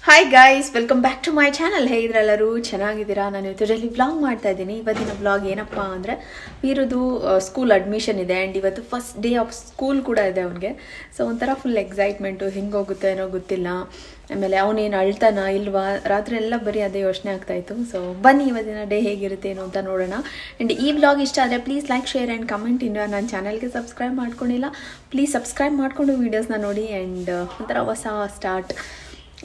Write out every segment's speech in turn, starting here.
Hi guys, welcome back to my channel. ಹೇಗಿದ್ರೆಲ್ಲರೂ ಚೆನ್ನಾಗಿದ್ದೀರಾ? ನಾನು ಇವತ್ತರಲ್ಲಿ ವ್ಲಾಗ್ ಮಾಡ್ತಾ ಇದ್ದೀನಿ. ಇವತ್ತಿನ ವ್ಲಾಗ್ ಏನಪ್ಪ ಅಂದರೆ, ವೀರದು ಸ್ಕೂಲ್ ಅಡ್ಮಿಷನ್ ಇದೆ ಆ್ಯಂಡ್ ಇವತ್ತು ಫಸ್ಟ್ ಡೇ ಆಫ್ ಸ್ಕೂಲ್ ಕೂಡ ಇದೆ ಅವನಿಗೆ. ಸೊ ಒಂಥರ ಫುಲ್ ಎಕ್ಸೈಟ್ಮೆಂಟು, ಹೆಂಗೆ ಹೋಗುತ್ತೆ ಏನೋ ಗೊತ್ತಿಲ್ಲ. ಆಮೇಲೆ ಅವನೇನು ಅಳ್ತಾನ ಇಲ್ವಾ, ರಾತ್ರಿ ಎಲ್ಲ ಬರೀ ಅದೇ ಯೋಚನೆ ಆಗ್ತಾಯಿತ್ತು. ಸೊ ಬನ್ನಿ ಇವತ್ತಿನ ಡೇ ಹೇಗಿರುತ್ತೆ ಏನು ಅಂತ ನೋಡೋಣ. ಆ್ಯಂಡ್ ಈ ವ್ಲಾಗ್ ಇಷ್ಟ ಆದರೆ please like, share and comment. ಇನ್ನು ನನ್ನ ಚಾನಲ್ಗೆ ಸಬ್ಸ್ಕ್ರೈಬ್ ಮಾಡ್ಕೊಂಡಿಲ್ಲ, ಪ್ಲೀಸ್ ಸಬ್ಸ್ಕ್ರೈಬ್ ಮಾಡಿಕೊಂಡು ವೀಡಿಯೋಸ್ನ ನೋಡಿ. ಆ್ಯಂಡ್ ಒಂಥರ ಹೊಸ ಸ್ಟಾರ್ಟ್,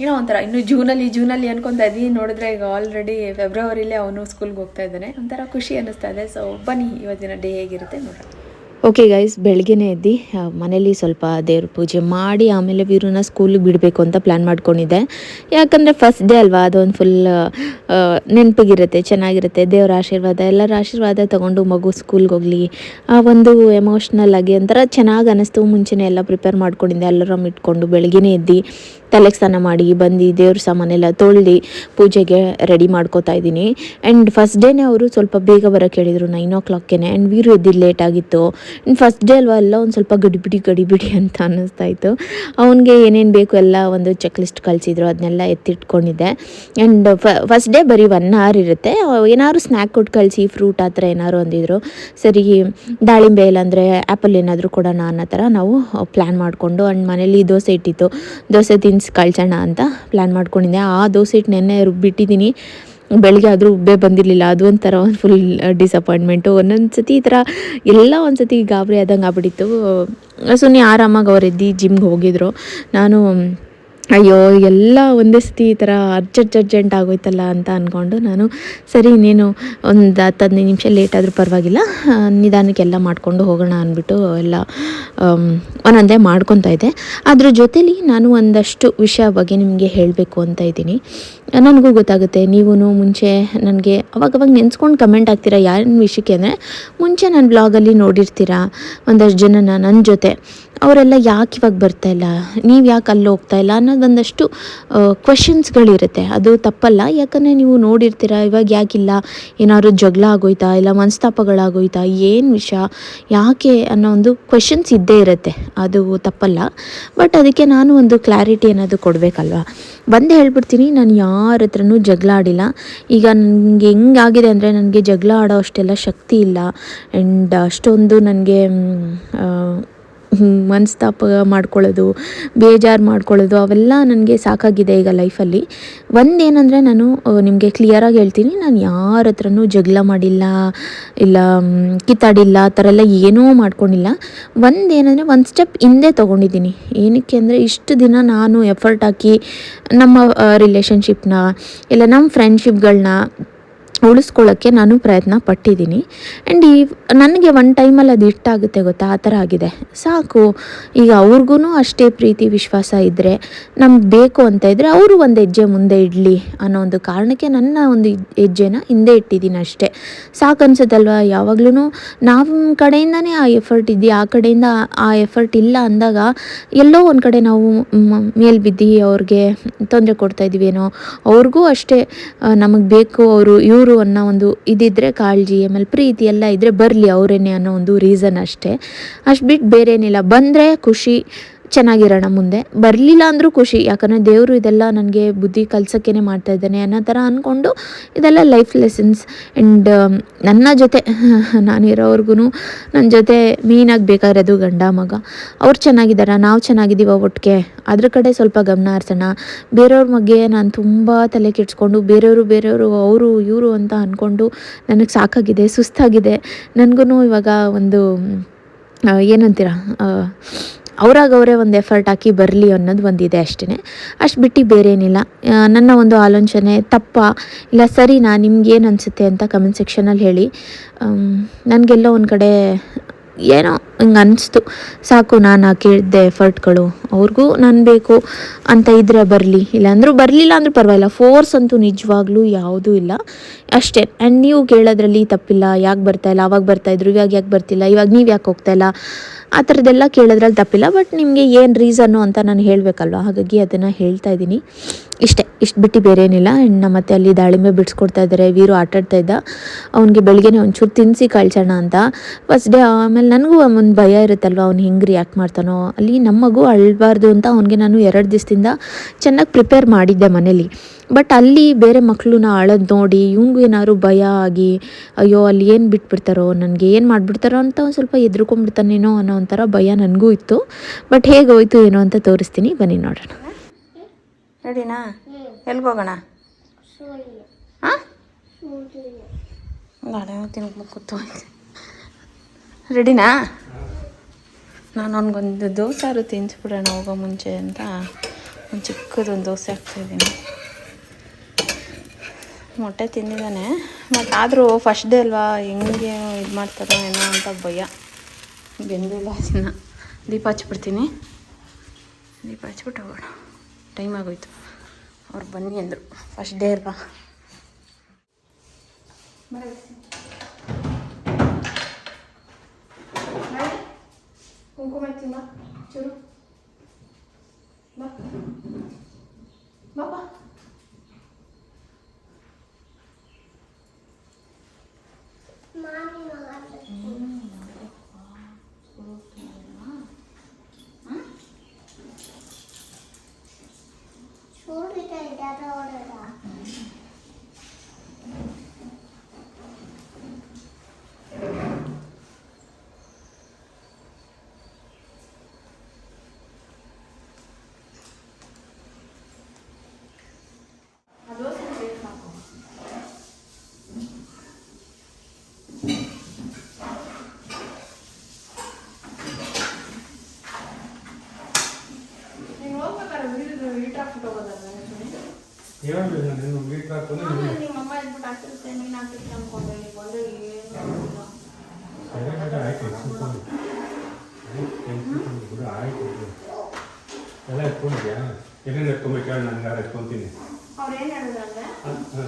ಏನೋ ಒಂಥರ ಇನ್ನು ಜೂನಲ್ಲಿ ಅನ್ಕೊತಾ ಇದ್ವಿ, ನೋಡಿದ್ರೆ ಈಗ ಆಲ್ರೆಡಿ ಫೆಬ್ರವರಿಲೇ ಅವನು ಸ್ಕೂಲ್ಗೆ ಹೋಗ್ತಾ ಇದ್ದಾನೆ. ಒಂಥರ ಖುಷಿ ಅನ್ನಿಸ್ತಾ ಇದೆ. ಸೊ ಬನ್ನಿ ಇವತ್ತಿನ ಡೇ ಹೇಗಿರುತ್ತೆ ನೋಡೋಣ. ಓಕೆ ಗೈಸ್, ಬೆಳಗ್ಗೆನೇ ಎದ್ದು ಮನೇಲಿ ಸ್ವಲ್ಪ ದೇವ್ರ ಪೂಜೆ ಮಾಡಿ ಆಮೇಲೆ ವೀರನ್ನ ಸ್ಕೂಲಿಗೆ ಬಿಡಬೇಕು ಅಂತ ಪ್ಲ್ಯಾನ್ ಮಾಡ್ಕೊಂಡಿದ್ದೆ. ಯಾಕಂದರೆ ಫಸ್ಟ್ ಡೇ ಅಲ್ವಾ, ಅದೊಂದು ಫುಲ್ ನೆನಪಿಗಿರುತ್ತೆ, ಚೆನ್ನಾಗಿರುತ್ತೆ. ದೇವ್ರ ಆಶೀರ್ವಾದ, ಎಲ್ಲರ ಆಶೀರ್ವಾದ ತೊಗೊಂಡು ಮಗು ಸ್ಕೂಲ್ಗೆ ಹೋಗಲಿ, ಆ ಒಂದು ಎಮೋಷ್ನಲ್ ಆಗಿ ಒಂಥರ ಚೆನ್ನಾಗಿ ಅನ್ನಿಸ್ತು. ಮುಂಚೆನೇ ಎಲ್ಲ ಪ್ರಿಪೇರ್ ಮಾಡ್ಕೊಂಡಿದ್ದೆ, ಅಲಾರಾಮ್ ಇಟ್ಕೊಂಡು ಬೆಳಗ್ಗೆನೇ ಎದ್ದು ತಲೆಗೆ ಸ್ನಾನ ಮಾಡಿ ಬಂದು ದೇವ್ರ ಸಾಮಾನೆಲ್ಲ ತೊಳ್ದು ಪೂಜೆಗೆ ರೆಡಿ ಮಾಡ್ಕೋತಾ ಇದ್ದೀನಿ. ಆ್ಯಂಡ್ ಫಸ್ಟ್ ಡೇನೇ ಅವರು ಸ್ವಲ್ಪ ಬೇಗ ಬರೋಕ್ಕೆ ಹೇಳಿದರು, 9 o'clockಗೆ. ಆ್ಯಂಡ್ ವೀರು ಎದ್ದಿದ್ದು ಲೇಟ್ ಆಗಿತ್ತು. ಆ್ಯಂಡ್ ಫಸ್ಟ್ ಡೇ ಅಲ್ವಾ, ಎಲ್ಲ ಒಂದು ಸ್ವಲ್ಪ ಗಡಿಬಿಡಿ ಅಂತ ಅನ್ನಿಸ್ತಾ ಇತ್ತು. ಅವನಿಗೆ ಏನೇನು ಬೇಕು ಎಲ್ಲ ಒಂದು ಚೆಕ್ ಲಿಸ್ಟ್ ಕಳಿಸಿದ್ರು, ಅದನ್ನೆಲ್ಲ ಎತ್ತಿಟ್ಕೊಂಡಿದ್ದೆ. ಆ್ಯಂಡ್ ಫಸ್ಟ್ ಡೇ ಬರೀ 1 hour ಇರುತ್ತೆ. ಏನಾದ್ರು ಸ್ನ್ಯಾಕ್ ಕೊಟ್ಟು ಕಳಿಸಿ, ಫ್ರೂಟ್ ಆ ಥರ ಏನಾದ್ರು ಅಂದಿದ್ರು. ಸರಿ, ದಾಳಿಂಬೆ ಇಲ್ಲಾಂದರೆ ಆ್ಯಪಲ್ ಏನಾದರೂ ಕೊಡೋಣ ಅನ್ನೋ ಥರ ನಾವು ಪ್ಲ್ಯಾನ್ ಮಾಡಿಕೊಂಡು. ಆ್ಯಂಡ್ ಮನೇಲಿ ದೋಸೆ ಇಟ್ಟಿತ್ತು, ದೋಸೆ ತಿನ್ನಿಸಿ ಕಳ್ಸೋಣ ಅಂತ ಪ್ಲ್ಯಾನ್ ಮಾಡ್ಕೊಂಡಿದ್ದೆ. ಆ ದೋಸೆ ಹಿಟ್ಟು ನೆನ್ನೆ ರುಬ್ಬಿಟ್ಟಿದ್ದೀನಿ, ಬೆಳಗ್ಗೆ ಆದರೂ ಉಬ್ಬೆ ಬಂದಿರಲಿಲ್ಲ. ಅದು ಒಂಥರ ಒಂದು ಫುಲ್ ಡಿಸಪಾಯಿಂಟ್ಮೆಂಟು. ಒಂದೊಂದು ಸತಿ ಈ ಥರ ಎಲ್ಲ ಒಂದು ಸತಿ ಗಾಬರಿ ಆದಂಗೆ ಆಗ್ಬಿಟ್ಟಿತ್ತು. ಸುಮ್ಮನೆ ಆರಾಮಾಗಿ ಅವ್ರು ಎದ್ದು ಜಿಮ್ಗೆ ಹೋಗಿದ್ರು. ನಾನು ಅಯ್ಯೋ ಎಲ್ಲ ಒಂದೇ ಸತಿ ಈ ಥರ ಅರ್ಜೆಂಟ್ ಆಗೋಯ್ತಲ್ಲ ಅಂತ ಅಂದ್ಕೊಂಡು, ನಾನು ಸರಿ ಇನ್ನೇನು ಒಂದು 10-15 ನಿಮಿಷ ಲೇಟ್ ಆದರೂ ಪರವಾಗಿಲ್ಲ, ನಿಧಾನಕ್ಕೆಲ್ಲ ಮಾಡಿಕೊಂಡು ಹೋಗೋಣ ಅಂದ್ಬಿಟ್ಟು ಎಲ್ಲ ಒಂದೊಂದೇ ಮಾಡ್ಕೊತಾ ಇದ್ದೆ. ಅದ್ರ ಜೊತೇಲಿ ನಾನು ಒಂದಷ್ಟು ವಿಷಯ ಬಗ್ಗೆ ನಿಮಗೆ ಹೇಳಬೇಕು ಅಂತ ಇದ್ದೀನಿ. ನನಗೂ ಗೊತ್ತಾಗುತ್ತೆ, ನೀವೂ ಮುಂಚೆ ನನಗೆ ಅವಾಗವಾಗ ನೆನೆಸ್ಕೊಂಡು ಕಮೆಂಟ್ ಆಗ್ತೀರಾ. ಯಾರ ವಿಷಯಕ್ಕೆ ಅಂದರೆ, ಮುಂಚೆ ನಾನು ಬ್ಲಾಗಲ್ಲಿ ನೋಡಿರ್ತೀರ ಒಂದಷ್ಟು ಜನನ ನನ್ನ ಜೊತೆ, ಅವರೆಲ್ಲ ಯಾಕೆ ಇವಾಗ ಬರ್ತಾಯಿಲ್ಲ, ನೀವು ಯಾಕೆ ಅಲ್ಲಿ ಹೋಗ್ತಾಯಿಲ್ಲ ಅನ್ನೋದು ಒಂದಷ್ಟು ಕ್ವೆಶನ್ಸ್ಗಳಿರುತ್ತೆ. ಅದು ತಪ್ಪಲ್ಲ, ಯಾಕಂದರೆ ನೀವು ನೋಡಿರ್ತೀರ ಇವಾಗ ಯಾಕಿಲ್ಲ, ಏನಾದ್ರು ಜಗಳ ಆಗೋಯ್ತಾ, ಇಲ್ಲ ಮನಸ್ತಾಪಗಳಾಗೋಯ್ತಾ, ಏನು ವಿಷಯ, ಯಾಕೆ ಅನ್ನೋ ಒಂದು ಕ್ವೆಶನ್ಸ್ ಇದ್ದೇ ಇರುತ್ತೆ. ಅದು ತಪ್ಪಲ್ಲ. ಬಟ್ ಅದಕ್ಕೆ ನಾನು ಒಂದು ಕ್ಲಾರಿಟಿ ಅನ್ನೋದು ಕೊಡಬೇಕಲ್ವ. ಬಂದೇ ಹೇಳ್ಬಿಡ್ತೀನಿ, ನಾನು ಯಾರ ಹತ್ರನೂ ಜಗಳ ಆಡಿಲ್ಲ. ಈಗ ನನಗೆ ಹೆಂಗಾಗಿದೆ ಅಂದರೆ, ನನಗೆ ಜಗಳ ಆಡೋ ಅಷ್ಟೆಲ್ಲ ಶಕ್ತಿ ಇಲ್ಲ. ಆ್ಯಂಡ್ ಅಷ್ಟೊಂದು ನನಗೆ ಮನಸ್ತಾಪ ಮಾಡ್ಕೊಳ್ಳೋದು, ಬೇಜಾರು ಮಾಡ್ಕೊಳ್ಳೋದು ಅವೆಲ್ಲ ನನಗೆ ಸಾಕಾಗಿದೆ ಈಗ ಲೈಫಲ್ಲಿ. ಒಂದೇನೆಂದರೆ, ನಾನು ನಿಮಗೆ ಕ್ಲಿಯರಾಗಿ ಹೇಳ್ತೀನಿ, ನಾನು ಯಾರ ಹತ್ರನೂ ಜಗಳ ಮಾಡಿಲ್ಲ, ಇಲ್ಲ ಕಿತ್ತಾಡಿಲ್ಲ, ಆ ಥರ ಎಲ್ಲ ಏನೂ ಮಾಡ್ಕೊಂಡಿಲ್ಲ. ಒಂದೇನೆಂದರೆ, ಒಂದು ಸ್ಟೆಪ್ ಹಿಂದೆ ತೊಗೊಂಡಿದ್ದೀನಿ. ಏನಕ್ಕೆ ಅಂದರೆ, ಇಷ್ಟು ದಿನ ನಾನು ಎಫರ್ಟ್ ಹಾಕಿ ನಮ್ಮ ರಿಲೇಷನ್ಶಿಪ್ನ ಇಲ್ಲ ನಮ್ಮ ಫ್ರೆಂಡ್ಶಿಪ್ಗಳನ್ನ ಉಳಿಸ್ಕೊಳ್ಳೋಕ್ಕೆ ನಾನು ಪ್ರಯತ್ನ ಪಟ್ಟಿದ್ದೀನಿ. ಆ್ಯಂಡ್ ನನಗೆ ಒಂದು ಟೈಮಲ್ಲಿ ಅದು ಇಷ್ಟಾಗುತ್ತೆ ಗೊತ್ತಾ, ಆ ಥರ ಆಗಿದೆ. ಸಾಕು, ಈಗ ಅವ್ರಿಗೂ ಅಷ್ಟೇ ಪ್ರೀತಿ ವಿಶ್ವಾಸ ಇದ್ದರೆ, ನಮ್ಗೆ ಬೇಕು ಅಂತ ಇದ್ದರೆ ಅವರು ಒಂದು ಹೆಜ್ಜೆ ಮುಂದೆ ಇಡಲಿ ಅನ್ನೋ ಒಂದು ಕಾರಣಕ್ಕೆ ನನ್ನ ಒಂದು ಹೆಜ್ಜೆನ ಹಿಂದೆ ಇಟ್ಟಿದ್ದೀನಿ ಅಷ್ಟೇ. ಸಾಕು ಅನ್ಸುತ್ತಲ್ವ. ಯಾವಾಗ್ಲೂ ನಮ್ಮ ಕಡೆಯಿಂದನೇ ಆ ಎಫರ್ಟ್ ಇದೆಯಾ, ಆ ಕಡೆಯಿಂದ ಆ ಎಫರ್ಟ್ ಇಲ್ಲ ಅಂದಾಗ ಎಲ್ಲೋ ಒಂದು ಕಡೆ ನಾವು ಮೇಲ್ ಬಿದ್ದು ಅವ್ರಿಗೆ ತೊಂದರೆ ಕೊಡ್ತಾಯಿದ್ದೀವಿ ಏನೋ. ಅವ್ರಿಗೂ ಅಷ್ಟೇ ನಮಗೆ ಬೇಕು, ಇವರು ಅನ್ನೋ ಒಂದು ಇದಿದ್ದರೆ, ಕಾಳಜಿ ಆಮೇಲೆ ಪ್ರೀತಿ ಎಲ್ಲ ಇದ್ದರೆ ಬರಲಿ ಅವರೇನೆ ಅನ್ನೋ ಒಂದು ರೀಸನ್ ಅಷ್ಟೇ. ಅಷ್ಟು ಬಿಟ್ಟು ಬೇರೇನಿಲ್ಲ. ಬಂದರೆ ಖುಷಿ, ಚೆನ್ನಾಗಿರೋಣ, ಮುಂದೆ ಬರಲಿಲ್ಲ ಅಂದರೂ ಖುಷಿ. ಯಾಕಂದರೆ ದೇವರು ಇದೆಲ್ಲ ನನಗೆ ಬುದ್ಧಿ ಕಲ್ಸೋಕ್ಕೇ ಮಾಡ್ತಾ ಇದ್ದಾನೆ ಅನ್ನೋ ಥರ ಅಂದ್ಕೊಂಡು ಇದೆಲ್ಲ ಲೈಫ್ ಲೆಸನ್ಸ್. ಆ್ಯಂಡ್ ನನ್ನ ಜೊತೆ ನಾನಿರೋವ್ರಿಗೂ ನನ್ನ ಜೊತೆ ಮೇಯ್ನಾಗಿ ಬೇಕಾಗಿರೋದು ಗಂಡ ಮಗ. ಅವ್ರು ಚೆನ್ನಾಗಿದ್ದಾರ, ನಾವು ಚೆನ್ನಾಗಿದ್ದೀವ ಒಟ್ಟಿಗೆ, ಅದ್ರ ಕಡೆ ಸ್ವಲ್ಪ ಗಮನ ಹರಿಸೋಣ. ಬೇರೆಯವ್ರ ಬಗ್ಗೆ ನಾನು ತುಂಬ ತಲೆ ಕೆಡಿಸ್ಕೊಂಡು ಬೇರೆಯವರು ಅವರು ಇವರು ಅಂತ ಅಂದ್ಕೊಂಡು ನನಗೆ ಸಾಕಾಗಿದೆ, ಸುಸ್ತಾಗಿದೆ. ನನಗೂ ಇವಾಗ ಒಂದು ಏನಂತೀರ, ಅವರೇ ಒಂದು ಎಫರ್ಟ್ ಹಾಕಿ ಬರಲಿ ಅನ್ನೋದು ಒಂದಿದೆ ಅಷ್ಟೇ. ಅಷ್ಟು ಬಿಟ್ಟು ಬೇರೇನಿಲ್ಲ. ನನ್ನ ಒಂದು ಆಲೋಚನೆ ತಪ್ಪ ಇಲ್ಲ ಸರಿನಾ, ನಿಮ್ಗೇನು ಅನಿಸುತ್ತೆ ಅಂತ ಕಮೆಂಟ್ ಸೆಕ್ಷನಲ್ಲಿ ಹೇಳಿ. ನನಗೆಲ್ಲೋ ಒಂದು ಕಡೆ ಏನೋ ಹಿಂಗೆ ಅನಿಸ್ತು. ಸಾಕು, ನಾನು ಕೇಳಿದ್ದೆ ಎಫರ್ಟ್ಗಳು ಅವ್ರಿಗೂ ನಾನು ಬೇಕು ಅಂತ ಇದ್ದರೆ ಬರಲಿ, ಇಲ್ಲಾಂದ್ರೂ ಬರಲಿಲ್ಲ ಅಂದರೂ ಪರವಾಗಿಲ್ಲ. ಫೋರ್ಸ್ ಅಂತೂ ನಿಜವಾಗ್ಲೂ ಯಾವುದೂ ಇಲ್ಲ ಅಷ್ಟೇ. ಆ್ಯಂಡ್ ನೀವು ಕೇಳೋದ್ರಲ್ಲಿ ತಪ್ಪಿಲ್ಲ. ಯಾಕೆ ಬರ್ತಾಯಿಲ್ಲ, ಅವಾಗ ಬರ್ತಾಯಿದ್ರು, ಇವಾಗ ಯಾಕೆ ಬರ್ತಿಲ್ಲ, ಇವಾಗ ನೀವು ಯಾಕೆ ಹೋಗ್ತಾಯಿಲ್ಲ, ಆ ಥರದ್ದೆಲ್ಲ ಕೇಳೋದ್ರಲ್ಲಿ ತಪ್ಪಿಲ್ಲ. ಬಟ್ ನಿಮಗೆ ಏನು ರೀಸನ್ನು ಅಂತ ನಾನು ಹೇಳಬೇಕಲ್ವ, ಹಾಗಾಗಿ ಅದನ್ನು ಹೇಳ್ತಾ ಇದ್ದೀನಿ. ಇಷ್ಟು ಬಿಟ್ಟು ಬೇರೆ ಏನಿಲ್ಲ. ಆ್ಯಂಡ್ ಮತ್ತೆ ಅಲ್ಲಿ ದಾಳಿಂಬೆ ಬಿಡಿಸ್ಕೊಡ್ತಾ ಇದ್ದಾರೆ. ವೀರು ಆಟಾಡ್ತಾ ಇದ್ದ. ಅವ್ನಿಗೆ ಬೆಳಗ್ಗೆನೇ ಒಂಚೂರು ತಿನ್ನಿಸಿ ಕಳ್ಸೋಣ ಅಂತ ಫಸ್ಟ್ ಡೇ. ಆಮೇಲೆ ನನಗೂ ಒಂದು ಭಯ ಇರುತ್ತಲ್ವ, ಅವ್ನು ಹೆಂಗೆ ರಿಯಾಕ್ಟ್ ಮಾಡ್ತಾನೋ. ಅಲ್ಲಿ ನಮ್ಮ ಮಗು ಅಳಬಾರ್ದು ಅಂತ ಅವನಿಗೆ ನಾನು 2 ದಿವಸದಿಂದ ಚೆನ್ನಾಗಿ ಪ್ರಿಪೇರ್ ಮಾಡಿದ್ದೆ ಮನೇಲಿ. ಬಟ್ ಅಲ್ಲಿ ಬೇರೆ ಮಕ್ಕಳನ್ನ ಅಳೋದು ನೋಡಿ ಇವ್ನಿಗೂ ಏನಾದ್ರು ಭಯ ಆಗಿ, ಅಯ್ಯೋ ಅಲ್ಲಿ ಏನು ಬಿಟ್ಬಿಡ್ತಾರೋ, ನನಗೆ ಏನು ಮಾಡಿಬಿಡ್ತಾರೋ ಅಂತ ಒಂದು ಸ್ವಲ್ಪ ಎದ್ರುಕೊಂಡ್ಬಿಡ್ತಾನೇನೋ ಅನ್ನೋ ಒಂಥರ ಭಯ ನನಗೂ ಇತ್ತು. ಬಟ್ ಹೇಗೆ ಹೋಯ್ತು ಏನೋ ಅಂತ ತೋರಿಸ್ತೀನಿ, ಬನ್ನಿ ನೋಡೋಣ. ರೆಡಿನಾ? ಎಲ್ಗೋಗೋಣ? ಹಾಂ, ಗಾಡಿ ತಿನ್ಕೊಂಡು ಕೂತು. ರೆಡಿನಾ? ನಾನು ಅವ್ನಿಗೊಂದು ದೋಸೆ ತಿನ್ನಿಸ್ಬಿಡೋಣ ಹೋಗೋ ಮುಂಚೆ ಅಂತ ಒಂದು ಚಿಕ್ಕದೊಂದು ದೋಸೆ ಹಾಕ್ತಾಯಿದ್ದೀನಿ. ಮೊಟ್ಟೆ ತಿಂದಿದ್ದಾನೆ, ಬಟ್ ಆದರೂ ಫಸ್ಟ್ ಡೇ ಅಲ್ವಾ, ಹೆಂಗೆ ಇದು ಮಾಡ್ತಾರೋ ಏನೋ ಅಂತ ಭಯ. ಬೆಂದಿಲ್ಲ ಅದನ್ನು. ದೀಪ ಹಚ್ಬಿಡ್ತೀನಿ. ದೀಪ ಹಚ್ಬಿಟ್ಟು ಹೋಗೋಣ. ಟೈಮ್ ಆಗೋಯ್ತು. ಅವ್ರು ಬನ್ನಿ ಅಂದರು, ಫಸ್ಟ್ ಡೇ ಅಲ್ವಾ. ಕುಂಕುಮ ಇತ್ತಿಮ್ಮ ಚೂರು ಬಾ ಬಾಬಾ. ನಿಮ್ಮಮ್ಮ ಇದ್ಬಿಟ್ಟು ಹಾಕಿರುತ್ತೆ, ನೀನು ಹಾಕಿರ್ತೀನಿ ಅಂದ್ಕೊಂಡೆ. ನೀವು ಬಂದರೆ ಎತ್ಕೊಂತೀನಿ. ಅವ್ರು ಏನು ಹೇಳಿದ್ರಂದ್ರೆ,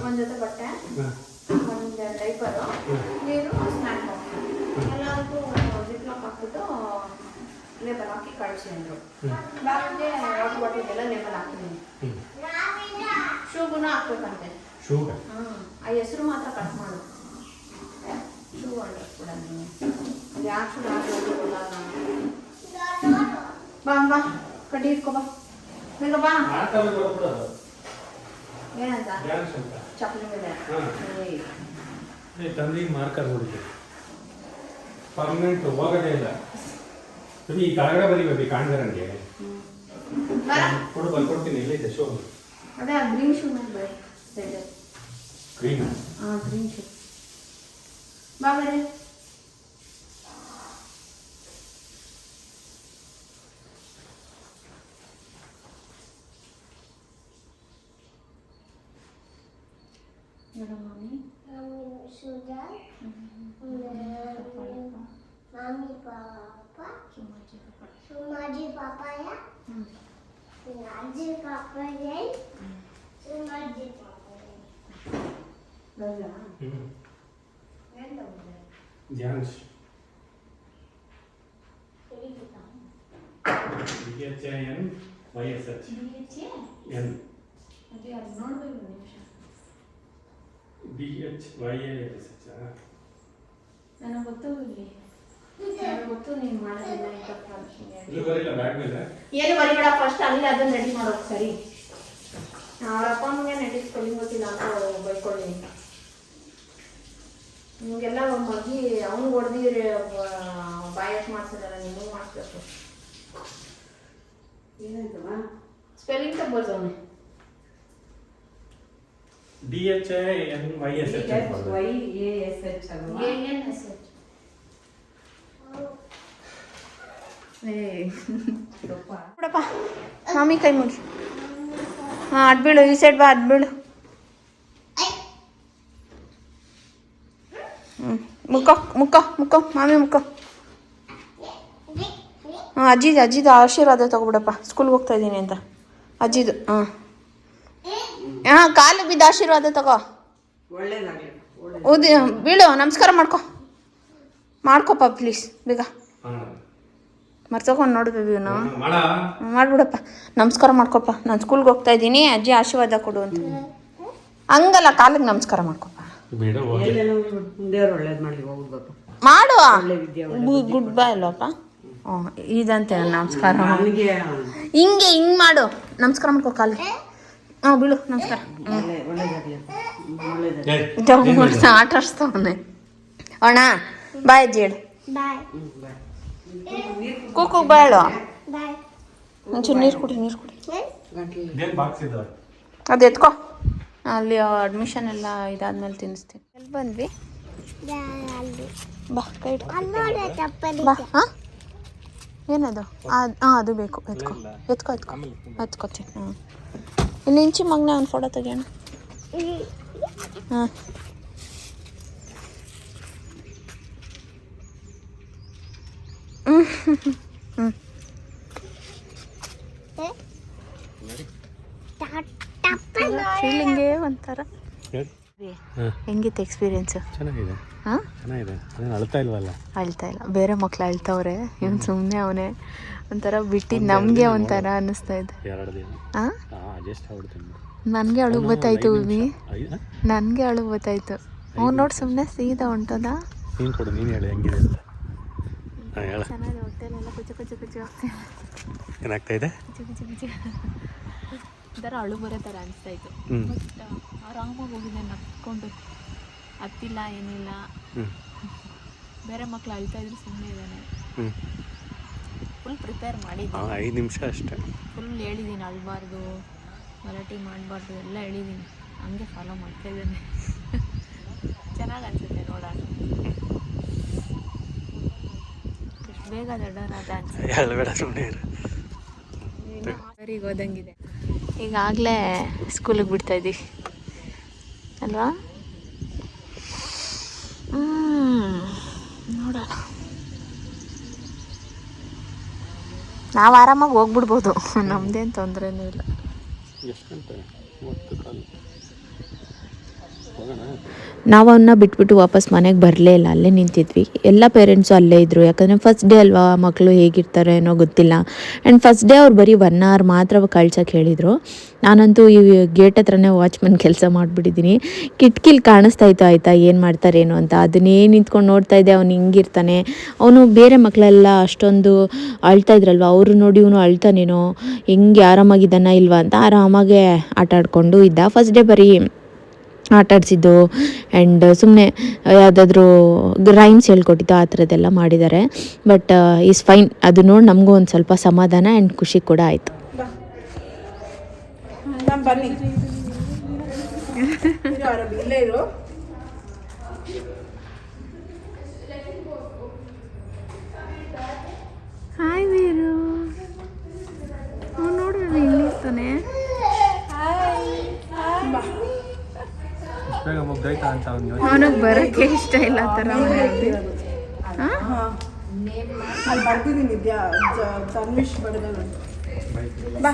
ಒಂದು ಜೊತೆ ಬಟ್ಟೆ, ಒಂದು ಡೈಪರು, ನೀರು, ಸ್ನ್ಯಾಕ್ ಬಾಕ್ಸ್ ಎಲ್ಲದಕ್ಕೂ ಜಿಪ್ಲಾಕ್ ಹಾಕ್ಬಿಟ್ಟು ಲೇಬಲ್ ಹಾಕಿ ಕಳಿಸಿ ಅಂದರು. ಬ್ಯಾಗ್ಗೆ ವಾಟರ್ ಬಾಟಲ್ಗೆಲ್ಲ ಲೇಬಲ್ ಹಾಕಿದ್ದೀನಿ. ಶೂಗುನ ಹಾಕ್ಬೇಕಂತೆ. ಶೂಗ? ಆ ಹೆಸರು ಮಾತ್ರ ಕಟ್ ಮಾಡು. ಶೂ ಆರ್ಡರ್ ಕೂಡ ನೀವು ಅದು ಯಾಕೆ ಶೂ ಹಾಕೋಲ್ಲ. ಬಾ ಬಾ, ಕಡ್ಡಿ ಇಟ್ಕೊ ಬಾ, ಬೇಗ ಬಾ. ಏನಂತ? ಚಪ್ಪಲಿ ಮೇಲೆ ತಂದೆ ಮಾರ್ಕರ್ ನೋಡಿದ್ದೆ, ಪರ್ಮನೆಂಟ್ ಹೋಗೋದೇ ಇಲ್ಲ. ಈ ಕೆಳಗಡೆ ಬರೀಬೇಕು ಕಾಣ್ದೆ ನನಗೆ. ಕೊಡು, ಬರ್ಕೊಡ್ತೀನಿ. ಎಲ್ಲಿದೆ ಶೂ? ಅದೇ ಆ ಗ್ರೀನ್ ಶೂ ಮೇಲೆ ಬರೀ. ಗ್ರೀನ್? ಹಾಂ, ಗ್ರೀನ್ ಶೂ. ಬಾ ಬರೀ. ಮಮ್ಮಿ सुमाजी पापा या राजी पापा या सुमाजी पापा ಗೌರ ಹ್ಞೂ ಏನು ತಗೊಂಡೆ? ಧ್ಯಾನ್ಸ್ BHIN YSH N ಅದೇ ಅದು ನೋಡಬೇಕು ನಿಮಿಷ. BHYASH ನನಗೆ ಗೊತ್ತು ಇಲ್ಲಿ, ನನಗೆ ಗೊತ್ತು ನೀನು ಮಾಡೋದಿಲ್ಲ ಅಂತ. ಇದು ಬರಿಲ್ಲ ಬ್ಯಾಗ್ ಮೇಲೆ. ಏನು ಬರಿಬೇಡ, ಫಸ್ಟ್ ಅಲ್ಲಿ ಅದನ್ನು ರೆಡಿ ಮಾಡೋದು. ಸರಿ, ಅವ್ರ ಅಪ್ಪನಿಗೆ ನೆಟ್ಟಿಸ್ಕೊಳ್ಳಿ, ಗೊತ್ತಿಲ್ಲ ಅಂತ ಬೈಕೊಳ್ಳಿ. ನಿಮಗೆಲ್ಲ ಮಗಿ ಅವ್ನು ಹೊಡೆದಿ ಬಾಯಸ್ ಮಾಡಿಸಿದಾರೆ, ನೀವು ಮಾಡಿಸ್ಬೇಕು. ಏನಾಯ್ತಮ್ಮ ಸ್ಪೆಲ್ಲಿಂಗ್ ತಗೋಸವನೆ. DHIN YSH ಬಿಡಪ್ಪ, ಮಾಮಿ ಕೈ ಮುಗಿ. ಹಾಂ, ಅಡ್ಬೀಳು, ಈ ಸೈಡ್ ಬಾ, ಅಡ್ಬೀಳು. ಮುಕ್ಕೋ ಮುಕ್ಕೋ ಮುಕ್ಕೋ, ಮಾಮಿ ಮುಕ್ಕೋ. ಹಾಂ, ಅಜ್ಜಿದು ಆಶೀರ್ವಾದ ತಗೊಬಿಡಪ್ಪ, ಸ್ಕೂಲ್ಗೆ ಹೋಗ್ತಾ ಇದ್ದೀನಿ ಅಂತ ಅಜ್ಜಿದು. ಹಾಂ ಹಾಂ, ಕಾಲು ಬಿದ್ದು ಆಶೀರ್ವಾದ ತಗೋ. ಬೀಳು, ನಮಸ್ಕಾರ ಮಾಡ್ಕೊ, ಮಾಡ್ಕೊಪ್ಪ ಪ್ಲೀಸ್ ಬೇಗ. ಮರ್ಸೋಕೊಂಡು ನೋಡಿದ್ವಿ ಇವನು ಮಾಡ ಮಾಡ್ಬಿಡಪ್ಪ. ನಮಸ್ಕಾರ ಮಾಡ್ಕೊಪ್ಪ. ನಾನು ಸ್ಕೂಲ್ಗೆ ಹೋಗ್ತಾ ಇದ್ದೀನಿ, ಅಜ್ಜಿ ಆಶೀರ್ವಾದ ಕೊಡು ಅಂತ. ಹಂಗಲ್ಲ, ಕಾಲಿಗೆ ನಮಸ್ಕಾರ ಮಾಡ್ಕೊಪ್ಪ. ಬೇಡ ಹೋಗಿ ದೇವ್ರು ಒಳ್ಳೇದು ಮಾಡಲಿ ಹೋಗ್ಬೇಕು. ಮಾಡು. ಗುಡ್ ಬೈ ಅಲ್ವಪ್ಪ. ಹ್ಞೂ ಇದಂತೆ ನಮಸ್ಕಾರ. ನನಗೆ ಹಿಂಗೆ ಹಿಂಗೆ ಮಾಡು. ನಮಸ್ಕಾರ ಮಾಡ್ಕೊ ಕಾಲಿಗೆ. ಹಾಂ ಬೀಳು ನಮಸ್ಕಾರ. ಒಳ್ಳೇದಾಗಲಿ ಒಳ್ಳೇದಾಗಲಿ. ಆಟ ಆಡಿಸ್ತವನೆ ಅಣ್ಣ. ಬಾಯ್ ಅಜ್ಜಿ ಹೇಳು. ಬಾಯ್ ಕೂಕು ಬಾಳು. ಬಾಯ್. ಒಂಚೂರು ನೀರು ಕುಡಿ. ಏನು ಬಾಕ್ಸ್ ಇದೆ ಅದು ಎತ್ಕೋ. ಅಲ್ಲಿ ಅಡ್ಮಿಷನ್ ಎಲ್ಲ ಇದಾದ್ಮೇಲೆ ತಿನ್ನಿಸ್ತೀನಿ. ಎಲ್ಲಿ ಬಂದ್ವಿ? ಅಲ್ಲಿ ಬಾ ಕೈ ಇಟ್ಕೊ. ಅಲ್ಲೋಡೆ ಚಪ್ಪಲಿ. ಬಾ. ಹಾಂ ಏನದು? ಹಾಂ ಅದು ಬೇಕು. ಎತ್ಕೋತೀನಿ. ಹಾಂ ಇಲ್ಲಿ ಇಂಚಿ ಮಗನ ಒಂದು ಫೋಟೋ ತೆಗಿಯೋಣ. ಹಾಂ ಹ್ಞೂ ಫೀಲಿಂಗೇ ಒಂಥರ. ಹೆಂಗಿತ್ತು ಎಕ್ಸ್ಪೀರಿಯನ್ಸು? ಚೆನ್ನಾಗಿದೆ. ಹಾಂ ಚೆನ್ನಾಗಿದೆ. ಅದೇನು ಅಳ್ತಾ ಇಲ್ವಲ್ಲ? ಅಳ್ತಾ ಇಲ್ಲ. ಬೇರೆ ಮಕ್ಳು ಅಳ್ತವ್ರೆ, ಇವನು ಸುಮ್ಮನೆ ಅವನೇ ಒಂಥರ ಬಿಟ್ಟಿದ್ದು. ನಮಗೆ ಒಂಥರ ಅನ್ನಿಸ್ತಾ ಇದೆ. 2 ದಿನ ಹಾಂ ಅಡ್ಜಸ್ಟ್ ಆಗ್ಬಿಡ್ತೀನಿ. ನನಗೆ ಅಳು ಗೊತ್ತಾಯ್ತು ಭೂಮಿ, ನನಗೆ ಅಳು ಗೊತ್ತಾಯ್ತು. ಅವ್ನು ನೋಡಿ ಸುಮ್ಮನೆ ಸೀದಾ ಹೊಂಟೋದ. ನೀನು ಕೊಡು, ನೀನು ಹೇಳಿ ಹೆಂಗಿದೆ ಅಂತ. ಹಾಂ ಹೇಳ. ಚೆನ್ನಾಗಿ ಹೊಟ್ಟೆಲೆಲ್ಲ ಕುಚ್ಚು ಆಗ್ತಿದೆ. ಏನಾಗ್ತಾ ಇದೆ? ಕುಚ್ಚು ಒಂಥರ ಅಳು ಬರೋ ಥರ ಅನಿಸ್ತಾ ಇತ್ತು. ಬಟ್ ಆರಾಮಾಗಿ ಹೋಗಿದೆ, ನಕ್ಕೊಂಡು. ಹತ್ತಿಲ್ಲ ಏನಿಲ್ಲ. ಬೇರೆ ಮಕ್ಳು ಅಳ್ತಾ ಇದ್ರು ಸುಮ್ಮನೆ ಇದ್ದಾನೆ. ಫುಲ್ ಪ್ರಿಪೇರ್ ಮಾಡಿದ್ದೀನಿ. 5 ನಿಮಿಷ ಅಷ್ಟೇ. ಫುಲ್ ಹೇಳಿದ್ದೀನಿ, ಅಳಬಾರ್ದು, ಗಲಾಟೆ ಮಾಡಬಾರ್ದು ಎಲ್ಲ ಹೇಳಿದ್ದೀನಿ. ಹಂಗೆ ಫಾಲೋ ಮಾಡ್ತಾ ಇದ್ದಾನೆ. ಚೆನ್ನಾಗಿ ಅನಿಸುತ್ತೆ ನೋಡೋಣ. ಎಷ್ಟು ಬೇಗ ದೊಡ್ಡವರಾದ ಅನ್ಸುತ್ತೆ. ಹೇಳಬೇಡ, ಸುಮ್ಮನೆ ಇರು. ಸರಿಗೆ ಹೋದಂಗಿದೆ. ಈಗಾಗಲೇ ಸ್ಕೂಲಿಗೆ ಬಿಡ್ತಾಯಿದ್ದೀವಿ ಅಲ್ವಾ? ನೋಡೋಣ. ನಾವು ಆರಾಮಾಗಿ ಹೋಗ್ಬಿಡ್ಬೋದು, ನಮ್ಮದೇನು ತೊಂದರೆನೂ ಇಲ್ಲ. ಎಷ್ಟು ಗಂಟೆ? 10 ಕಾಲು. ಹೋಗೋಣ. ನಾವು ಅವನ್ನ ಬಿಟ್ಬಿಟ್ಟು ವಾಪಸ್ ಮನೆಗೆ ಬರಲೇ ಇಲ್ಲ, ಅಲ್ಲೇ ನಿಂತಿದ್ವಿ. ಎಲ್ಲ ಪೇರೆಂಟ್ಸು ಅಲ್ಲೇ ಇದ್ದರು. ಯಾಕಂದರೆ ಫಸ್ಟ್ ಡೇ ಅಲ್ವಾ, ಮಕ್ಕಳು ಹೇಗಿರ್ತಾರೆ ಏನೋ ಗೊತ್ತಿಲ್ಲ. ಆ್ಯಂಡ್ ಫಸ್ಟ್ ಡೇ ಅವ್ರು ಬರೀ 1 hour ಮಾತ್ರ ಕಳ್ಸೋಕ್ಕೆ ಹೇಳಿದರು. ನಾನಂತೂ ಈ ಗೇಟ್ ಹತ್ರನೇ ವಾಚ್ಮನ್ ಕೆಲಸ ಮಾಡಿಬಿಟ್ಟಿದ್ದೀನಿ. ಕಿಟಕಿಲಿ ಕಾಣಿಸ್ತಾ ಇತ್ತು ಆಯಿತಾ ಏನು ಮಾಡ್ತಾರೇನೋ ಅಂತ. ಅದನ್ನೇ ನಿಂತ್ಕೊಂಡು ನೋಡ್ತಾ ಇದ್ದೆ. ಅವ್ನು ಹಿಂಗಿರ್ತಾನೆ. ಅವನು ಬೇರೆ ಮಕ್ಕಳೆಲ್ಲ ಅಷ್ಟೊಂದು ಅಳ್ತಾ ಇದ್ರಲ್ವ, ಅವರು ನೋಡಿ ಇವನು ಅಳ್ತಾನೇನೋ, ಹೆಂಗೆ ಆರಾಮಾಗಿದ್ದಾನ ಇಲ್ವಾ ಅಂತ ಆರಾಮಾಗೆ ಆಟ ಆಡ್ಕೊಂಡು ಇದ್ದ. ಫಸ್ಟ್ ಡೇ ಬರೀ ಆಟ ಆಡಿಸಿದ್ದು ಆ್ಯಂಡ್ ಸುಮ್ಮನೆ ಯಾವುದಾದ್ರೂ ರೈಮ್ಸ್ ಹೇಳ್ಕೊಟ್ಟಿದ್ದು ಆ ಥರದ್ದೆಲ್ಲ ಮಾಡಿದ್ದಾರೆ. But is fine. ಅದು ನೋಡಿ ನಮಗೂ ಒಂದು ಸ್ವಲ್ಪ ಸಮಾಧಾನ ಆ್ಯಂಡ್ ಖುಷಿ ಕೂಡ ಆಯಿತು. ಬನ್ನಿ ಇಲ್ಲೇ ಇರು. ಹಾಯ್ ವೀರು. ನೋಡ್ರಿ ಇಲ್ಲಿರ್ತಾನೆ. ಬೇಗ ಮುಗ್ದಾಯ್ತಾ ಅಂತ ಅವನಿಗೆ ಬರೋಕ್ಕೆ ಇಷ್ಟ ಇಲ್ಲ ಆ ಥರ. ಅಲ್ಲಿ ಬರ್ತಿದ್ದೀನಿ ತನ್ವಿಶ್ ಬಡದ. ಬಾ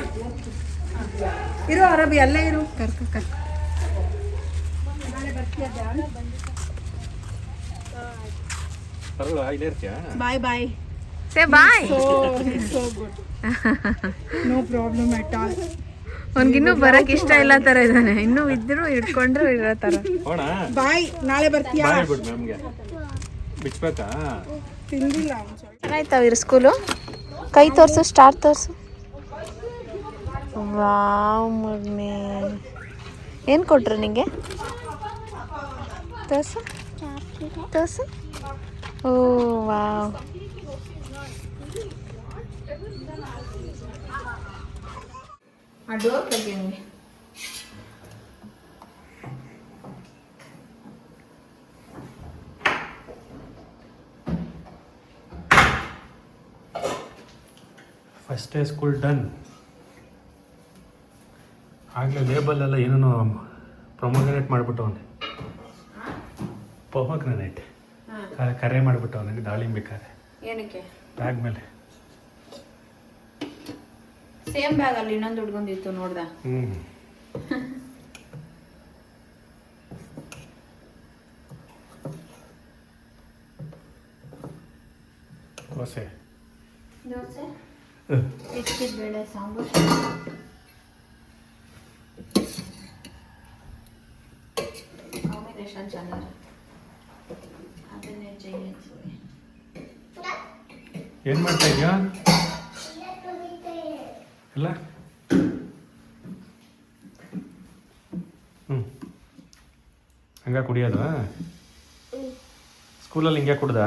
ಇರು ಅರಬಿ, ಅಲ್ಲೇ ಇರು. ಕರ್ಕ ಪರವಾಗಿಲ್ಲ, ಇಲ್ಲೇ ಇರ್ತೀಯಾ? ಬಾಯ್ ಬಾಯ್. ಸೇ ಬಾಯ್. So good. No problem at all. ಅವ್ನಿಗಿನ್ನೂ ಬರೋಕ್ಕೆ ಇಷ್ಟ ಇಲ್ಲ ಥರ ಇದ್ದಾನೆ. ಇನ್ನೂ ಇದ್ದರೂ ಹಿಡ್ಕೊಂಡ್ರು ಇರೋ ಥರ. ಹೋಣ. ಬಾಯ್, ನಾಳೆ ಬರ್ತೀಯಾ? ಬಾಯ್ ಬಿಡು ಮ್ಯಾಮ್ಗೆ. ಬಿಚ್ಬೇಕಾ? ತಿಂದಿಲ್ಲ. ಚೆನ್ನಾಯ್ತಾವ ಇರು ಸ್ಕೂಲು. ಕೈ ತೋರಿಸು, ಸ್ಟಾರ್ ತೋರಿಸು. ವಾವ್ ಮಗ್ನೆ, ಏನು ಕೊಟ್ರು ನಿಂಗೆ? ತೋರ್ಸು. ಓ ವಾವ್. ಆ ಡೋರ್ ತೆಗೀನಿ. First day school done. ಆಗಲೇ ಲೇಬಲ್ ಎಲ್ಲ ಏನೇನೋ ಪ್ರೊಮೋಗ್ರೆನೇಟ್ ಮಾಡಿಬಿಟ್ಟವನೆ. ಪ್ರೊಮೋಗ್ರೆನೇಟ್ ಕರೆ ಮಾಡಿಬಿಟ್ಟವನಿಗೆ ದಾಳಿಂಬೆ ಕರೆ. ಏನಕ್ಕೆ? ಬ್ಯಾಗ್ ಮೇಲೆ. ಸೇಮ್ ಬ್ಯಾಗ್ ಅಲ್ಲಿ ಇನ್ನೊಂದು ಹುಡ್ಗೊಂದಿತ್ತು ನೋಡ್ದ. ದೋಸೆ. ಬಿಸ್ಕಿಟ್ ಬೇಳೆ ಸಾಂಬಾರು ಕಾಂಬಿನೇಷನ್ ಚೆನ್ನಾಗಿ ಅದನ್ನೇ ಚೈನೀಸ್ ಏನು ಮಾಡ್ತಾ ಇದೆಯಾ ಇಲ್ಲ ಹಂಗ ಕುಡಿಯೋದ ಸ್ಕೂಲಲ್ಲಿ ಹಿಂಗೆ ಕುಡ್ದ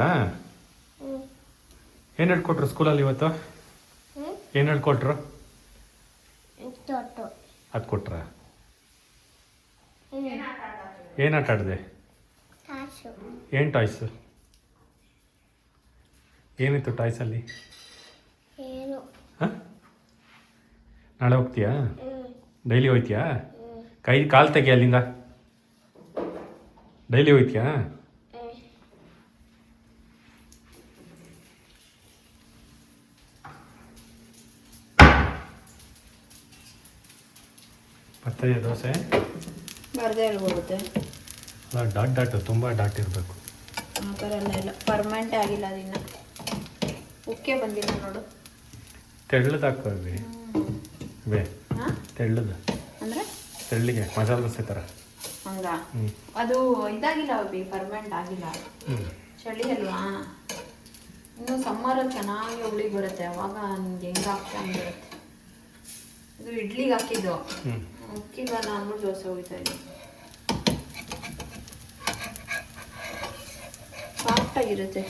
ಏನು ಹೇಳ್ಕೊಟ್ರು ಸ್ಕೂಲಲ್ಲಿ ಇವತ್ತು ಏನು ಹೇಳ್ಕೊಟ್ರು ಅದು ಕೊಟ್ರ ಏನು ಆಟ ಆಡಿದೆ ಏನು ಟಾಯ್ಸು ಏನಿತ್ತು ಟಾಯ್ಸಲ್ಲಿ ಹಾಂ ನಾಳೆ ಹೋಗ್ತೀಯಾ ಡೈಲಿ ಹೋಗ್ತೀಯಾ ಕಾಲು ತೆಗಿ ಅಲ್ಲಿಂದ ಡೈಲಿ ಹೋಗ್ತೀಯಾ ಬರ್ತಾಯಿದೆ ದೋಸೆ ಬರದೇ ಹೋಗುತ್ತೆ ಡಾಟ್ ತುಂಬ ಡಾಟ್ ಇರಬೇಕು ಆ ಥರ ಎಲ್ಲ ಇಲ್ಲ ಪರ್ಮನೆಂಟೇ ಆಗಿಲ್ಲ ಅದಿನ್ನ ಉಕ್ಕೆ ಬಂದಿಲ್ಲ ನೋಡು ತೆಳ್ಳದು ಹಾಕೋವಿ ಬೇ ಹಾಂ ತೆಳ್ಳದು ಅಂದರೆ ತೆಳ್ಳಿಗೆ ಮಸಾಲೆ ದೋಸೆ ಥರ ಹಂಗ ಅದು ಇದಾಗಿಲ್ಲ ಅವಿ ಪರ್ಮನೆಂಟ್ ಆಗಿಲ್ಲ ಚಳಿ ಅಲ್ವಾ ಇನ್ನು ಸಮ್ಮರಲ್ಲಿ ಚೆನ್ನಾಗಿ ಹುಳಿ ಬರುತ್ತೆ ಅವಾಗ ನನಗೆ ಹೆಂಗೆ ಹಾಕ್ತಾ ಬರುತ್ತೆ ಇದು ಇಡ್ಲಿಗೆ ಹಾಕಿದ್ದು ಅಕ್ಕಿಗಲ್ಲ ಅಂದ್ಬಿಟ್ಟು ದೋಸೆ ಹೋಗ್ತಾ ಇದ್ದೆ ಸಾಫ್ಟಾಗಿರುತ್ತೆ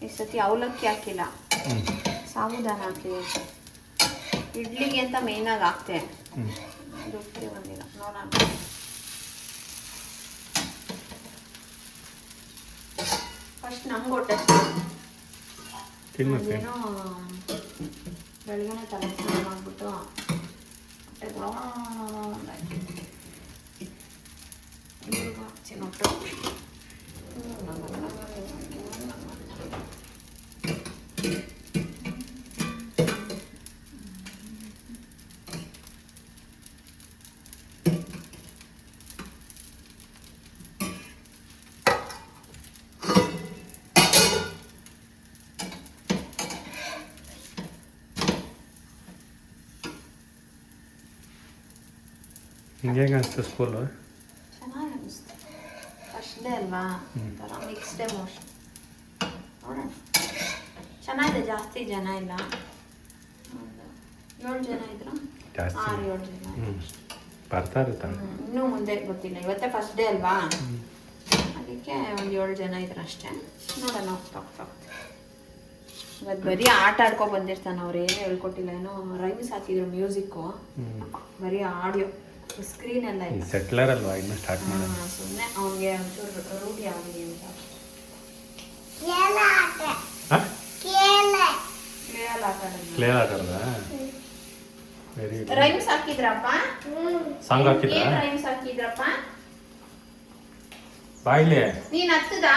ಈ ಸತಿ ಅವಲಕ್ಕಿ ಹಾಕಿಲ್ಲ ಸಾಬುದಾನ ಹಾಕಿದೆ ಇಡ್ಲಿಗೆ ಅಂತ ಮೇಯ್ನಾಗಿ ಹಾಕ್ತೆ ದುಡ್ಡು ಬಂದಿಲ್ಲ ನೋಡೋಣ ಫಸ್ಟ್ ನಮ್ಗೆ ಹೊಟ್ಟೆ ಏನೋ ಬೆಳಗ್ಗೆ ತಲೆ ಸ್ನಾನ ಮಾಡಿಬಿಟ್ಟು ಹೊಟ್ಟೆ ಹಿಂಗೆ ಅನಿಸ್ತು ಸ್ಕೂಲು ಚೆನ್ನಾಗಿ ಅನಿಸ್ತು ಫಸ್ಟ್ ಡೇ ಅಲ್ವಾ ಒಂಥರ ಮಿಕ್ಸ್ ಡೇ ಮೋಸ್ಟ್ ನೋಡೋಣ ಚೆನ್ನಾಗಿದೆ ಜಾಸ್ತಿ ಜನ ಇಲ್ಲ ಒಂದು 7 ಜನ ಇದ್ರು ಜಾಸ್ತಿ 6-7 ಜನ ಬರ್ತಾ ಇರುತ್ತಾ ಇನ್ನೂ ಮುಂದೆ ಗೊತ್ತಿಲ್ಲ ಇವತ್ತೇ ಫಸ್ಟ್ ಡೇ ಅಲ್ವಾ ಅದಕ್ಕೆ ಒಂದು 7 ಜನ ಇದ್ರು ಅಷ್ಟೇ ನೋಡೋಣ ಹೋಗ್ತಾ ಇವತ್ತು ಬರೀ ಆಟ ಆಡ್ಕೊಂಡು ಬಂದಿರ್ತಾನೆ ಅವ್ರು ಏನೂ ಹೇಳ್ಕೊಟ್ಟಿಲ್ಲ ಏನೋ ರೈಮ್ಸ್ ಹಾಕಿದ್ರು ಮ್ಯೂಸಿಕ್ಕು ಬರೀ ಆಡಿಯೋ ಸ್ಕ್ರೀನ್ ಎಲ್ಲ ಇಲ್ಲ ಸೆಟ್ಲರ್ ಅಲ್ವಾ ಇನ್ನು ಸ್ಟಾರ್ಟ್ ಮಾಡೋಣ ಸುಮ್ಮನೆ ಅವನಿಗೆ ಒಂಚೂರು ರೂಢಿ ಆಗಿದೆ ಅಂತ ಕ್ಲೇ ಆಟಾಡ್ದ ವೆರಿ ರೈಮ್ಸ್ ಹಾಕಿದ್ರಪ್ಪ ಸಾಂಗ್ ಹಾಕಿದ್ರ ಏನ್ ರೈಮ್ಸ್ ಹಾಕಿದ್ರಪ್ಪ ಬಾಯ್ಲೆ ನೀನ್ ಹತ್ತದ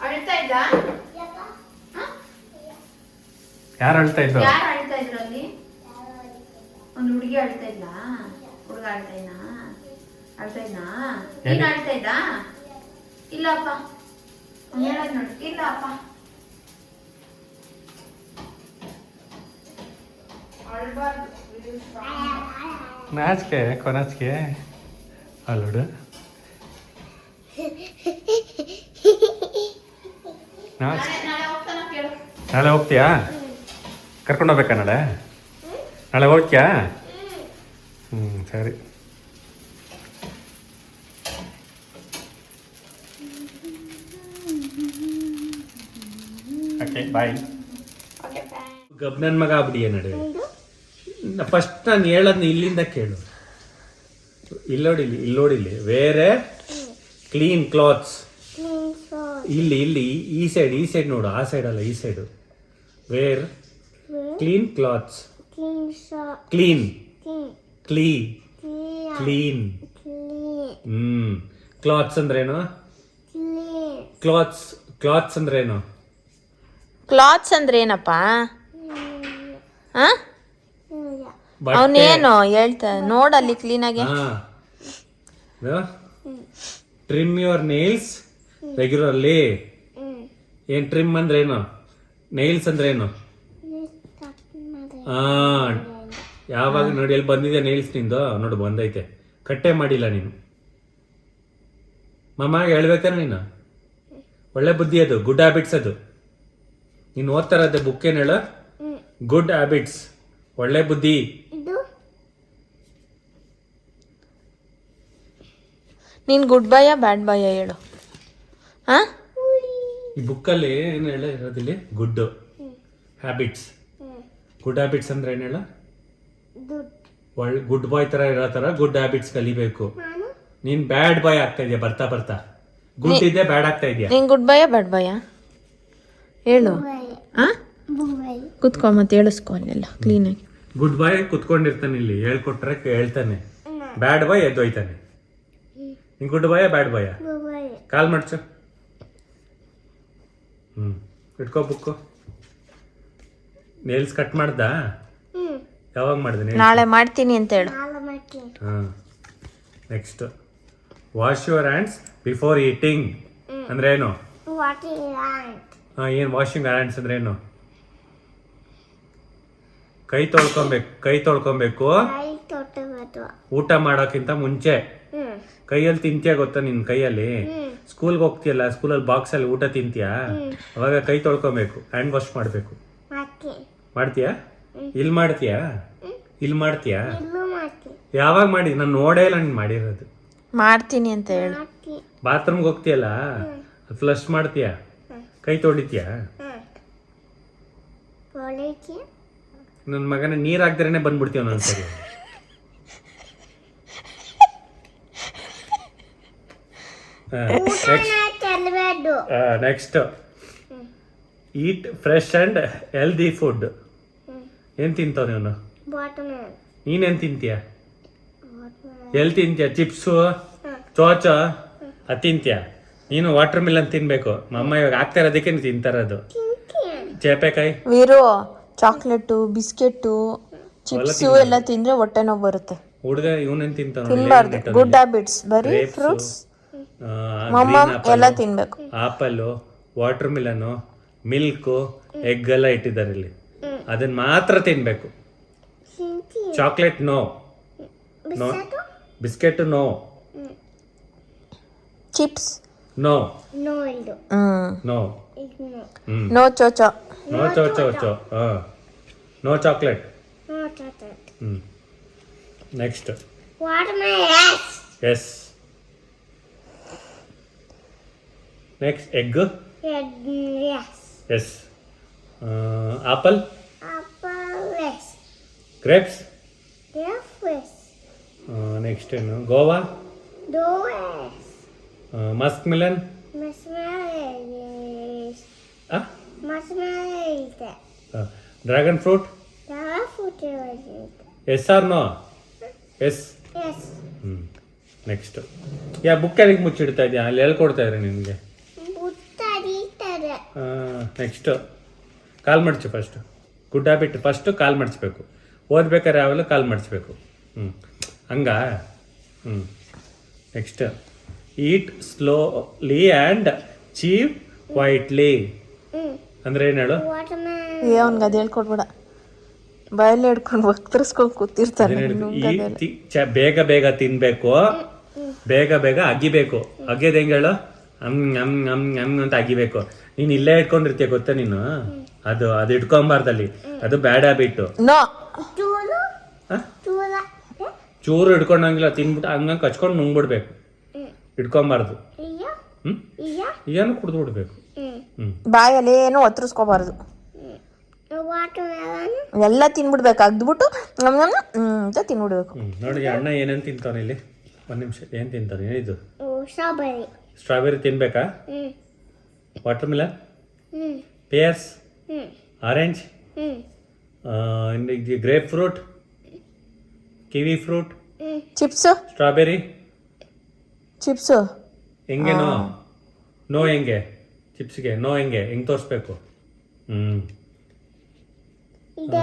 ಅಳ್ತಾ ಇದ್ದ ಯಾರು ಅಳ್ತಾ ಇದ್ರು ಯಾರು ಅಳ್ತಾ ಇದ್ರು ಅಲ್ಲಿ ಒಂದು ಹುಡುಗಿ ಅಳ್ತಾ ಇದ್ದ ಹುಡುಗ ಅಳ್ತಾ ಇದ್ದ ನೀನ್ ಅಳ್ತಾ ಇದ್ದ ಇಲ್ಲಪ್ಪ ಹೇಳದ್ ನೋಡಿ ಇಲ್ಲಪ್ಪ ನಾಚಿಕೆ ಕೊನಾಚಿಕೆ ಅಲ್ಲೋಡು ನಾಳೆ ಹೋಗ್ತಾನ ಕೇಳು ನಾಳೆ ಹೋಗ್ತೀಯಾ ಕರ್ಕೊಂಡು ಹೋಗ್ಬೇಕಾ ನಾಳೆ ಹೋಗ್ತೀಯಾ ಸರಿ ಓಕೆ ಬಾಯ್ ಗಬ್ನನ್ ಮಗ ಆಗ್ಬಿಡಿಯ ನಡೆ ಫಸ್ಟ್ ನಾನು ಹೇಳೋದ್ನ ಇಲ್ಲಿಂದ ಕೇಳು ಇಲ್ಲೋಡಿಲಿ ವೇರೆ ಕ್ಲೀನ್ ಕ್ಲಾತ್ಸ್ ಇಲ್ಲಿ ಈ ಸೈಡ್ ನೋಡು ಆ ಸೈಡ್ ಅಲ್ಲ ಈ side wear clean clothes clean clean clothes ಅಂದ್ರೇನು ಕ್ಲಾತ್ಸ್ ಅಂದ್ರೇನು ಕ್ಲಾತ್ಸ್ ಅಂದ್ರೆ ಏನಪ್ಪ ಅವನೇನು ಹೇಳ್ತಾ ನೋಡಲ್ಲಿ ಕ್ಲೀನಾಗಿ ಟ್ರಿಮ್ ಯುವರ್ ನೇಲ್ಸ್ ರೆಗ್ಯುಲರ್ಲಿ ಏನ್ ಟ್ರಿಮ್ ಅಂದ್ರೆ ಏನು ನೈಲ್ಸ್ ಅಂದ್ರೆ ಏನು ಯಾವಾಗ ನೋಡಿ ಎಲ್ಲಿ ಬಂದಿದೆ ನೇಲ್ಸ್ ನಿಂದು ನೋಡು ಬಂದೈತೆ. ಕಟ್ಟೆ ಮಾಡಿಲ್ಲ ನೀನು. ಮಮ್ಮಗೆ ಹೇಳ್ಬೇಕಾರೆ ನೀನು ಒಳ್ಳೆ ಬುದ್ಧಿ ಅದು, ಗುಡ್ ಹ್ಯಾಬಿಟ್ಸ್ ಅದು. ನೀನು ಓದ್ತಾರದೆ ಬುಕ್ ಏನ್ ಹೇಳು? ಗುಡ್ ಹ್ಯಾಬಿಟ್ಸ್, ಒಳ್ಳೆ ಬುದ್ಧಿ. ಇದು ನೀನು ಗುಡ್ ಬಾಯ ಬ್ಯಾಡ್ ಬಾಯ ಹೇಳು. ಹಾಂ ಈ ಬುಕ್ಕಲ್ಲಿ ಏನು ಹೇಳ ಇರೋದಿಲ್ಲಿ? Good habits. ಗುಡ್ ಹ್ಯಾಬಿಟ್ಸ್ ಅಂದ್ರೆ ಏನು ಹೇಳ? ದುಡ್ಡು ಗುಡ್ ಬಾಯ್ ತರ ಇರೋ ತರ ಗುಡ್ ಹ್ಯಾಬಿಟ್ಸ್ ಕಲಿಬೇಕು. ನೀನ್ ಬ್ಯಾಡ್ ಬಾಯ್ ಆಗ್ತಾ ಇದೆಯಾ ಬರ್ತಾ ಬರ್ತಾ. ಗುಡ್ ಇದೆ ಬ್ಯಾಡ್ ಆಗ್ತಾ ಇದೆಯಾ? ನೀನು ಗುಡ್ ಬಾಯ ಬ್ಯಾಡ್ ಬಾಯ ಹೇಳು. ಹಾಂ ಬುಂಬೈ ಕುತ್ಕೊ ಮತ್ತೆ ಹೇಳಿಸ್ಕೊ ಅಲ್ಲೆಲ್ಲ ಕ್ಲೀನಾಗಿ. ಗುಡ್ ಬಾಯ್ ಕುತ್ಕೊಂಡಿರ್ತಾನೆ ಇಲ್ಲಿ, ಹೇಳ್ಕೊಟ್ರೆ ಹೇಳ್ತಾನೆ. ಬ್ಯಾಡ್ ಬಾಯ್ ಎದ್ದೋಯ್ತಾನೆ. ನೀನ್ ಗುಡ್ ಬಾಯ ಬ್ಯಾಡ್ ಬಾಯ? ಬುಂಬೈ ಕಾಲ್ ಮಾಡ್ಸು. ಇಟ್ಕೋ ಬುಕ್ಕು. ನೇಲ್ಸ್ ಕಟ್ ಮಾಡ್ದ? ಯಾವಾಗ ಮಾಡ್ದೆ? ನಾಳೆ ಮಾಡ್ತೀನಿ ಅಂತ ಹೇಳು. ನಾಳೆ ಮಾಡ್ತೀನಿ. ಹಾಂ. Next, wash your hands before eating ಅಂದ್ರೆ ಏನು? What is ant? ಏನು ವಾಷಿಂಗ್ ಹ್ಯಾಂಡ್ಸ್ ಅಂದ್ರೆ ಏನು? ಕೈ ತೊಳ್ಕೊಬೇಕು. ಕೈ ತೊಟ್ಟಬೇಕು. ಊಟ ಮಾಡೋಕ್ಕಿಂತ ಮುಂಚೆ. ಕೈಯಲ್ಲಿ ತಿಂತೀಯ ಗೊತ್ತಾ? ನಿನ್ ಕೈಯಲ್ಲಿ ಸ್ಕೂಲ್ಗೆ ಹೋಗ್ತೀಯಲ್ಲ, ಸ್ಕೂಲಲ್ಲಿ ಬಾಕ್ಸ್ ಅಲ್ಲಿ ಊಟ ತಿಂತೀಯಾ, ಅವಾಗ ಕೈ ತೊಳ್ಕೊಬೇಕು, ಹ್ಯಾಂಡ್ ವಾಶ್ ಮಾಡ್ಬೇಕು. ಮಾಡ್ತೀಯಾ? ಇಲ್ಲಿ ಮಾಡ್ತೀಯಾ? ಇಲ್ಲಿ ಮಾಡ್ತೀಯಾ? ಯಾವಾಗ ಮಾಡಿ? ನಾನು ನೋಡೇ ಇಲ್ಲ ನೀನ್ ಮಾಡಿರೋದು. ಮಾಡ್ತೀನಿ ಅಂತ ಹೇಳು. ಬಾತ್ರೂಮ್ಗೆ ಹೋಗ್ತೀಯಲ್ಲ, ಫ್ಲಶ್ ಮಾಡ್ತೀಯಾ? ಕೈ ತೊಳಿತೀಯಾ? ನನ್ನ ಮಗನ ನೀರ್ ಹಾಕ್ದ್ರೇನೆ ಬಂದ್ಬಿಡ್ತೀವ ಒಂದೊಂದ್ಸರಿ. Next, eat fresh and healthy food. ಏನ್ ತಿಂತಾವ ನೀನು? ನೀನೇನ್ ತಿಂತೀಯ? ಎಲ್ಲಿ ತಿಂತೀಯ? ಚಿಪ್ಸು, ಚೋಚ ಅದು ತಿಂತೀಯ? ನೀನು ವಾಟರ್ ಮಿಲನ್ ತಿನ್ಬೇಕು. ಅಮ್ಮ ಇವಾಗ ಆಗ್ತಾ ಇರೋದಕ್ಕೆ ನೀನು ತಿಂತಾ ಇರೋದು. ಚೇಪೆಕಾಯಿ, ವೀರು ಚಾಕ್ಲೇಟು, ಬಿಸ್ಕೆಟು, ಚಿಪ್ಸು ಎಲ್ಲ ತಿಂದ್ರೆ ಹೊಟ್ಟೆ ನೋವು ಬರುತ್ತೆ. ಹುಡುಗ ಇವನೇನ್ ತಿಂತಾವ? ತಿನ್ಬಾರ್ದು. ಗುಡ್ ಹ್ಯಾಬಿಟ್ಸ್, ಬರೀ ಫ್ರೂಟ್ಸ್ ಎಲ್ಲ ತಿನ್ಬೇಕು. Apple, watermelon, milk, egg ಎಲ್ಲ ಇಟ್ಟಿದ್ದಾರೆ ಇಲ್ಲಿ, ಅದನ್ನ ಮಾತ್ರ ತಿನ್ಬೇಕು. Chocolate no, no. Biscuit no, chips no, no no, no ಚೋಚೋ, ನೋ ಚೋ, no chocolate. Next, yes. Next, egg, yes. Apple, grapes. Next ಏನು? Guava, musk melon, dragon fruit. Yes or no? Yes. Next, ಯಾ book ಯಾರಿಗೆ ಮುಚ್ಚಿಡ್ತಾ ಇದೆಯಾ? ಅಲ್ಲಿ ಹೇಳ್ಕೊಡ್ತಾ ಇದ್ರೆ ನಿನಗೆ. ನೆಕ್ಸ್ಟ್, ಕಾಲ್ ಮಡ್ಚು ಫಸ್ಟ್. ಗುಡ್ ಹ್ಯಾಬಿಟ್ ಫಸ್ಟ್ ಕಾಲ್ ಮಡ್ಚಬೇಕು. ಓದ್ಬೇಕಾದ್ರೆ ಯಾವಾಗಲೂ ಕಾಲ್ ಮಡ್ಚಬೇಕು. ಹಂಗ. Next, eat slowly and chew quietly ಅಂದ್ರೆ ಏನು ಹೇಳು? ಅವ್ನಿಗೆ ಅದು ಹೇಳ್ಕೊಡ್ಬೇಡ, ಬಾಯಲ್ಲಿ ಹಿಡ್ಕೊಂಡು ವಕ್ತರಿಸ್ಕೊಂಡು ಕೂತಿರ್ತಾನೆ. ಬೇಗ ಬೇಗ ತಿನ್ಬೇಕು, ಬೇಗ ಬೇಗ ಅಗಿಬೇಕು. ಅಗಿಯೋದು ಹೆಂಗೆ ಹೇಳು? ಅಂತ ಅಗಿಬೇಕು. ನೀನು ಇಲ್ಲೇ ಇಟ್ಕೊಂಡಿರ್ತೀಯ ಗೊತ್ತಾ ನೀನು? ಅದು ಇಟ್ಕೊಂಬಾರ್ದಲ್ಲಿ, ಅದು ಬ್ಯಾಡ್ ಹ್ಯಾಬಿಟ್. ಚೂರು ಹಿಡ್ಕೊಂಡಂಗಿಲ್ಲ, ತಿನ್ಬಿಟ್ಟು ಹಂಗ ಕಚ್ಕೊಂಡು ನುಂಗ್ಬಿಡ್ಬೇಕು, ಇಟ್ಕೊಂಬಾರ್ದು. ಏನು ಕುಡ್ದು ಬಿಡ್ಬೇಕು. ಬಾಯಲ್ಲಿ ಏನು ಒತ್ತರಿಸ್ಕೋಬಾರ್ದು, ಎಲ್ಲ ತಿನ್ಬಿಡ್ಬೇಕು, ಅಗ್ದ್ಬಿಟ್ಟು ಅಂತ ತಿನ್ಬಿಡ್ಬೇಕು. ನೋಡಿ ಅಣ್ಣ ಏನೇನು ತಿಂತಾನೆ ಇಲ್ಲಿ. ಒಂದು ನಿಮಿಷ, ಏನು ತಿಂತಾನೆ? ಏನಿದು? ಸ್ಟ್ರಾಬೆರಿ ತಿನ್ಬೇಕಾ? Watermelon, pears, orange, grape fruit, kiwi fruit, chips, strawberry. Chips ಹೆಂಗೆ? ನೋ ಹೆಂಗೆ? ಚಿಪ್ಸ್ಗೆ ನೋ ಹೆಂಗೆ ತೋರಿಸ್ಬೇಕು? ಇದು